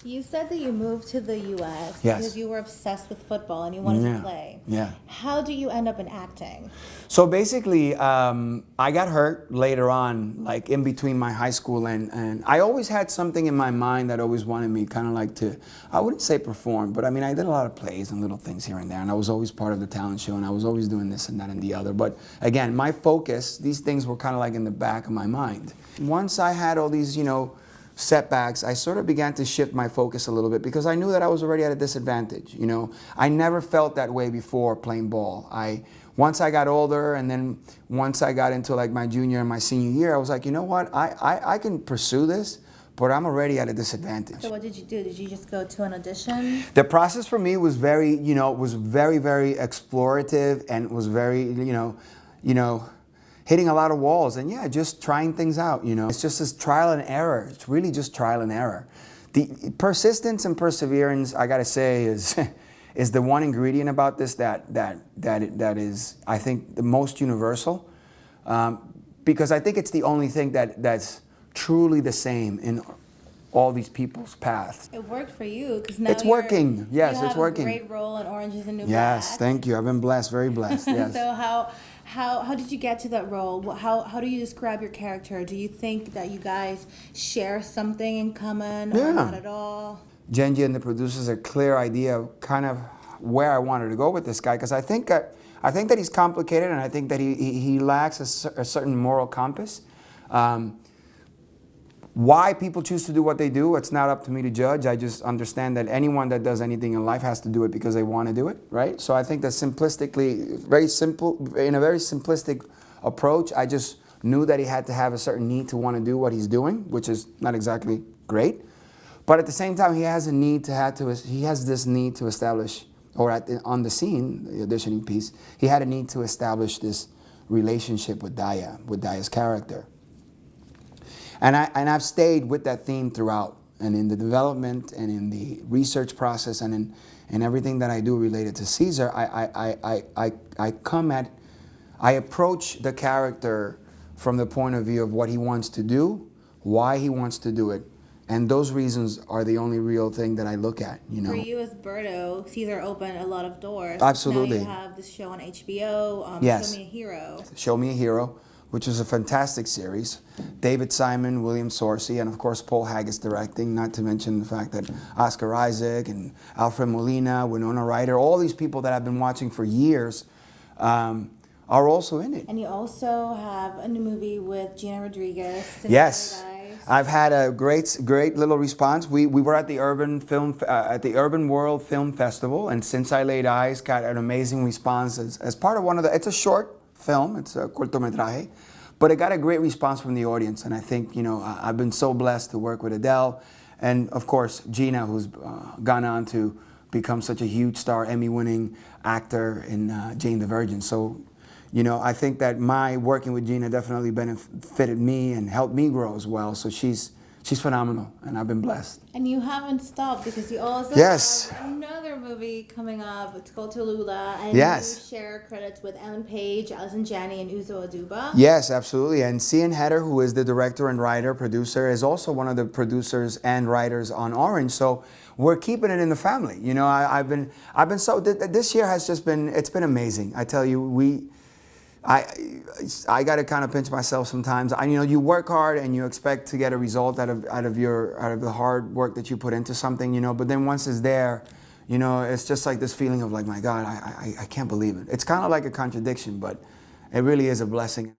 You said that you moved to the U.S. Yes. because you were obsessed with football and you wanted to play. Yeah. How do you end up in acting? So basically, I got hurt later on, like in between my high school and I always had something in my mind that always wanted me kind of like to, I wouldn't say perform, but I mean, I did a lot of plays and little things here and there, and I was always part of the talent show, and I was always doing this and that and the other. But again, my focus, these things were kind of like in the back of my mind. Once I had all these, setbacks, I sort of began to shift my focus a little bit because I knew that I was already at a disadvantage. I never felt that way before playing ball. Once I got older, and then once I got into like my junior and my senior year, I was like, you know what, I can pursue this, but I'm already at a disadvantage. So what did you do? Did you just go to an audition? The process for me was very, very explorative, and was very, hitting a lot of walls, and yeah, just trying things out, It's just this trial and error. It's really just trial and error. The persistence and perseverance, I gotta say, is is the one ingredient about this that is, I think, the most universal, because I think it's the only thing that's truly the same in all these people's paths. It worked for you because now it's working. Yes, it's working. You have a great role in Orange Is the New Black. Yes, thank you. I've been blessed, very blessed. Yes. So how did you get to that role? How do you describe your character? Do you think that you guys share something in common or not at all? Genji and the producers had a clear idea of kind of where I wanted to go with this guy, because I think that he's complicated, and I think that he lacks a certain moral compass. Why people choose to do what they do, it's not up to me to judge. I just understand that anyone that does anything in life has to do it because they want to do it, right? So I think that in a very simplistic approach, I just knew that he had to have a certain need to want to do what he's doing, which is not exactly great. But at the same time, he has this need to establish, or on the scene, the auditioning piece, he had a need to establish this relationship with Daya's character. And I've stayed with that theme throughout, and in the development and in the research process and in everything that I do related to Caesar, I approach the character from the point of view of what he wants to do, why he wants to do it, and those reasons are the only real thing that I look at. For you as Berto, Caesar opened a lot of doors. Absolutely. Now you have this show on HBO, yes. Show Me a Hero. Show Me a Hero, which was a fantastic series. David Simon, William Sorcy, and of course Paul Haggis directing, not to mention the fact that Oscar Isaac and Alfred Molina, Winona Ryder, all these people that I've been watching for years are also in it. And you also have a new movie with Gina Rodriguez. Yes. I've had a great little response. We were at the Urban World Film Festival, and Since I Laid Eyes got an amazing response as part of it's a short film, it's a cortometraje, but it got a great response from the audience, and I think, I've been so blessed to work with Adele, and of course Gina, who's gone on to become such a huge star, Emmy-winning actor in Jane the Virgin. So, I think that my working with Gina definitely benefited me and helped me grow as well. So she's phenomenal, and I've been blessed. And you haven't stopped, because you also have another movie coming up. It's called Tallulah, and you share credits with Ellen Page, Alison Janney, and Uzo Aduba. Yes, absolutely. And Cian Heder, who is the director and writer, producer, is also one of the producers and writers on Orange. So we're keeping it in the family. I've been so, this year has just been, it's been amazing. I tell you, I got to kind of pinch myself sometimes. You work hard and you expect to get a result out of the hard work that you put into something, but then once it's there, it's just like this feeling of like, my God, I can't believe it. It's kind of like a contradiction, but it really is a blessing.